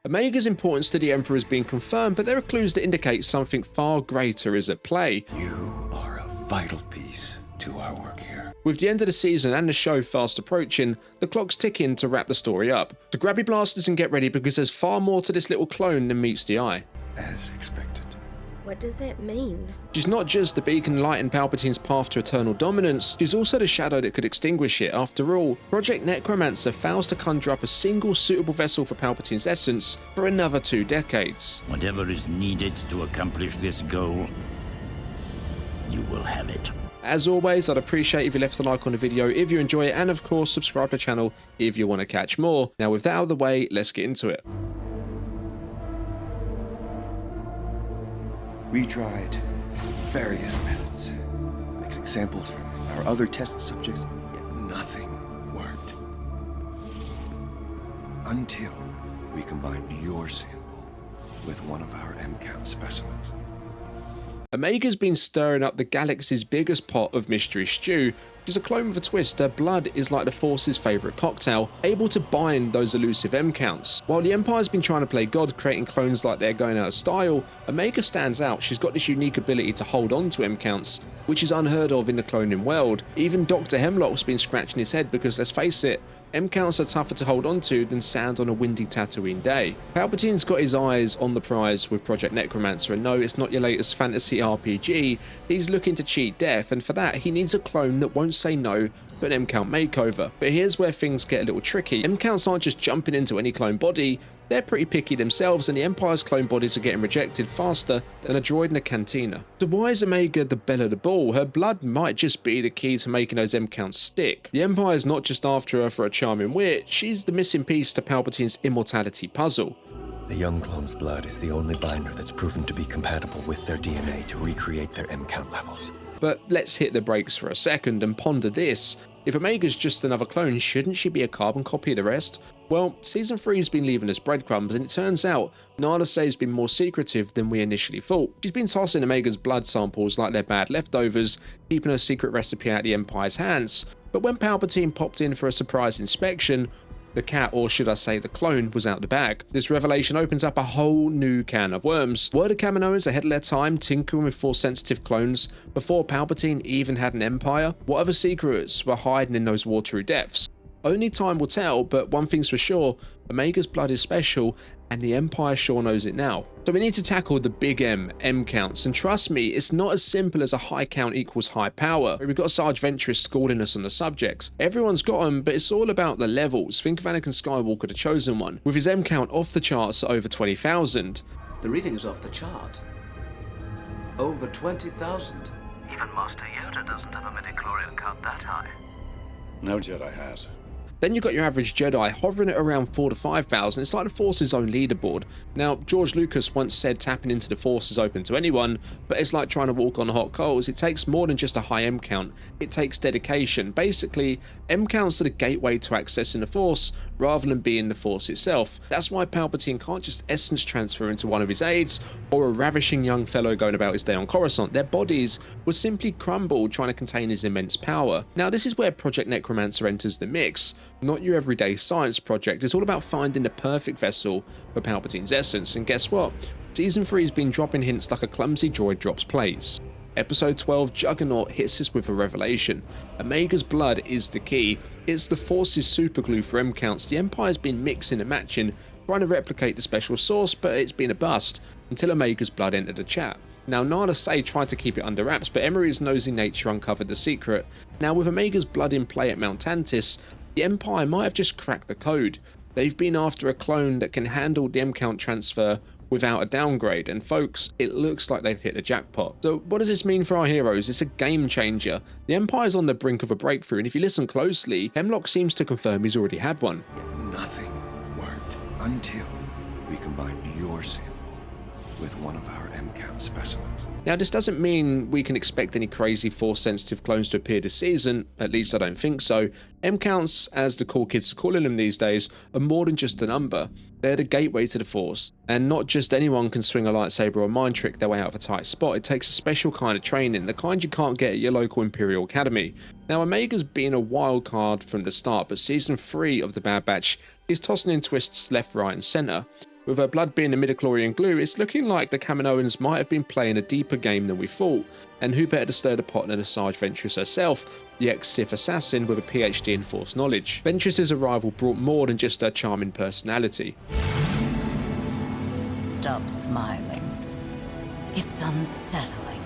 Omega's importance to the Emperor has been confirmed, but there are clues that indicate something far greater is at play. You are a vital piece to our work here. With the end of the season and the show fast approaching, the clock's ticking to wrap the story up. So grab your blasters and get ready, because there's far more to this little clone than meets the eye. As expected. What does it mean? She's not just the beacon lighting Palpatine's path to eternal dominance, she's also the shadow that could extinguish it. After all, Project Necromancer fails to conjure up a single suitable vessel for Palpatine's essence for another 2 decades. Whatever is needed to accomplish this goal, you will have it. As always, I'd appreciate if you left a like on the video if you enjoy it, and of course subscribe to the channel if you want to catch more. Now with that out of the way, let's get into it. We tried various methods, mixing samples from our other test subjects, yet nothing worked. Until we combined your sample with one of our M-count specimens. Omega's been stirring up the galaxy's biggest pot of mystery stew. She's a clone with a twist. Her blood is like the Force's favourite cocktail, able to bind those elusive M-counts. While the Empire's been trying to play God, creating clones like they're going out of style, Omega stands out. She's got this unique ability to hold on to M-counts, which is unheard of in the cloning world. Even Dr. Hemlock's been scratching his head, because let's face it, M-counts are tougher to hold on to than sand on a windy Tatooine day. Palpatine's got his eyes on the prize with Project Necromancer, and no, it's not your latest fantasy RPG. He's looking to cheat death, and for that he needs a clone that won't say no to an M-count makeover. But here's where things get a little tricky. M-counts aren't just jumping into any clone body, they're pretty picky themselves, and the Empire's clone bodies are getting rejected faster than a droid in a cantina. So why is Omega the belle of the ball? Her blood might just be the key to making those M-counts stick. The Empire's not just after her for a charming wit, she's the missing piece to Palpatine's immortality puzzle. The young clone's blood is the only binder that's proven to be compatible with their DNA to recreate their M-count levels. But let's hit the brakes for a second and ponder this. If Omega's just another clone, shouldn't she be a carbon copy of the rest? Well, Season 3's been leaving us breadcrumbs, and it turns out Nala Se's been more secretive than we initially thought. She's been tossing Omega's blood samples like they're bad leftovers, keeping her secret recipe out of the Empire's hands. But when Palpatine popped in for a surprise inspection, the cat, or should I say the clone, was out the bag. This revelation opens up a whole new can of worms. Were the Kaminoans ahead of their time, tinkering with Force-sensitive clones before Palpatine even had an empire? What other secrets were hiding in those watery depths? Only time will tell, but one thing's for sure, Omega's blood is special, and the Empire sure knows it now. So we need to tackle the big M-counts, and trust me, it's not as simple as a high count equals high power. We've got Sarge Ventress schooling us on the subjects. Everyone's got them, but it's all about the levels. Think of Anakin Skywalker, the chosen one, with his M-count off the charts at over 20,000. The reading is off the chart. Over 20,000. Even Master Yoda doesn't have a midichlorian count that high. No Jedi has. Then you've got your average Jedi hovering at around 4,000 to 5,000. It's like the Force's own leaderboard. Now, George Lucas once said tapping into the Force is open to anyone, but it's like trying to walk on hot coals. It takes more than just a high M count. It takes dedication. Basically, M counts are the gateway to accessing the Force rather than being the Force itself. That's why Palpatine can't just essence transfer into one of his aides or a ravishing young fellow going about his day on Coruscant. Their bodies would simply crumble trying to contain his immense power. Now, this is where Project Necromancer enters the mix. Not your everyday science project. It's all about finding the perfect vessel for Palpatine's essence, and guess what? Season 3 has been dropping hints like a clumsy droid drops plates. Episode 12, Juggernaut, hits us with a revelation. Omega's blood is the key. It's the Force's superglue for M-counts. The Empire's been mixing and matching, trying to replicate the special sauce, but it's been a bust, until Omega's blood entered the chat. Now, Nala Se tried to keep it under wraps, but Emery's nosy nature uncovered the secret. Now, with Omega's blood in play at Mount Tantis, the Empire might have just cracked the code. They've been after a clone that can handle the M-count transfer without a downgrade, and folks, it looks like they've hit the jackpot. So what does this mean for our heroes? It's a game changer. The Empire's on the brink of a breakthrough, and if you listen closely, Hemlock seems to confirm he's already had one. Yet nothing worked until we combined your sample with one of our M-count specimens. Now, this doesn't mean we can expect any crazy Force-sensitive clones to appear this season, at least I don't think so. M-counts, as the cool kids are calling them these days, are more than just a number. They're the gateway to the Force, and not just anyone can swing a lightsaber or mind trick their way out of a tight spot. It takes a special kind of training, the kind you can't get at your local Imperial Academy. Now, Omega's been a wild card from the start, but Season 3 of The Bad Batch is tossing in twists left, right and centre. With her blood being the midichlorian glue, it's looking like the Kaminoans might have been playing a deeper game than we thought, and who better to stir the pot than Asajj Ventress herself, the ex-Sith assassin with a PhD in Force knowledge. Ventress's arrival brought more than just her charming personality. Stop smiling. It's unsettling.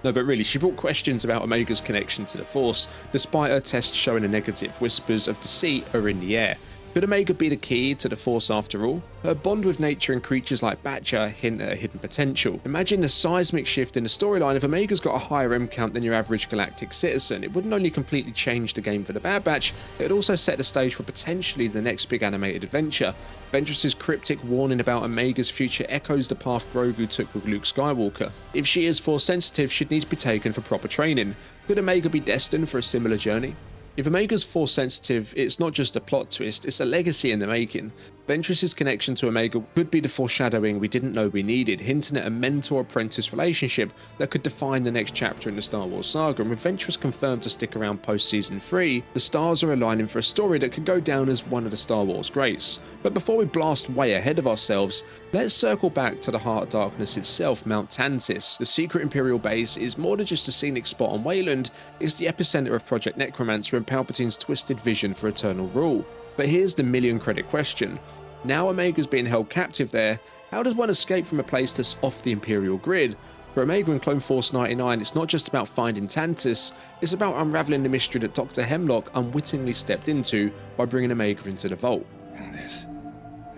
No, but really, she brought questions about Omega's connection to the Force, despite her tests showing a negative. Whispers of deceit are in the air. Could Omega be the key to the Force after all? Her bond with nature and creatures like Batcher hint at a hidden potential. Imagine the seismic shift in the storyline if Omega's got a higher M count than your average galactic citizen. It wouldn't only completely change the game for the Bad Batch, it would also set the stage for potentially the next big animated adventure. Ventress's cryptic warning about Omega's future echoes the path Grogu took with Luke Skywalker. If she is Force sensitive, she'd need to be taken for proper training. Could Omega be destined for a similar journey? If Omega's Force sensitive, it's not just a plot twist, it's a legacy in the making. Ventress's connection to Omega could be the foreshadowing we didn't know we needed, hinting at a mentor-apprentice relationship that could define the next chapter in the Star Wars saga, and with Ventress confirmed to stick around post-season 3, the stars are aligning for a story that could go down as one of the Star Wars greats. But before we blast way ahead of ourselves, let's circle back to the Heart of Darkness itself, Mount Tantiss. The secret Imperial base is more than just a scenic spot on Wayland, it's the epicenter of Project Necromancer and Palpatine's twisted vision for eternal rule. But here's the million-credit question. Now Omega's being held captive there, how does one escape from a place that's off the Imperial grid? For Omega and Clone Force 99, it's not just about finding Tantiss, it's about unraveling the mystery that Dr. Hemlock unwittingly stepped into by bringing Omega into the vault. And this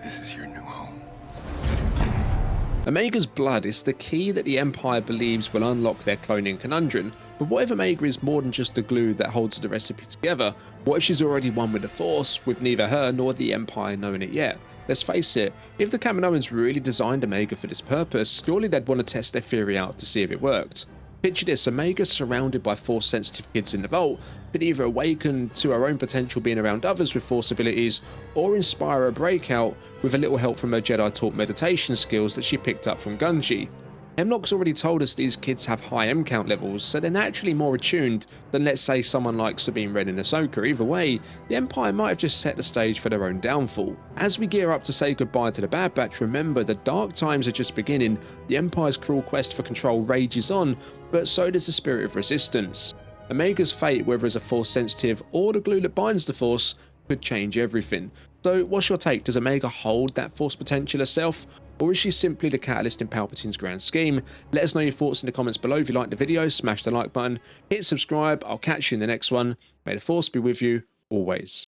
is your new home. Omega's blood is the key that the Empire believes will unlock their cloning conundrum, but what if Omega is more than just the glue that holds the recipe together? What if she's already one with the Force, with neither her nor the Empire knowing it yet? Let's face it, if the Kaminoans really designed Omega for this purpose, surely they'd want to test their theory out to see if it worked. Picture this, Omega surrounded by Force-sensitive kids in the vault, could either awaken to her own potential being around others with Force abilities, or inspire a breakout with a little help from her Jedi-taught meditation skills that she picked up from Gungi. Hemlock's already told us these kids have high M count levels, so they're naturally more attuned than, let's say, someone like Sabine Wren and Ahsoka. Either way, the Empire might have just set the stage for their own downfall. As we gear up to say goodbye to the Bad Batch, remember the dark times are just beginning, the Empire's cruel quest for control rages on, but so does the spirit of resistance. Omega's fate, whether as a Force sensitive or the glue that binds the Force, could change everything. So what's your take? Does Omega hold that Force potential herself? Or is she simply the catalyst in Palpatine's grand scheme? Let us know your thoughts in the comments below. If you liked the video, smash the like button, hit subscribe. I'll catch you in the next one. May the Force be with you always.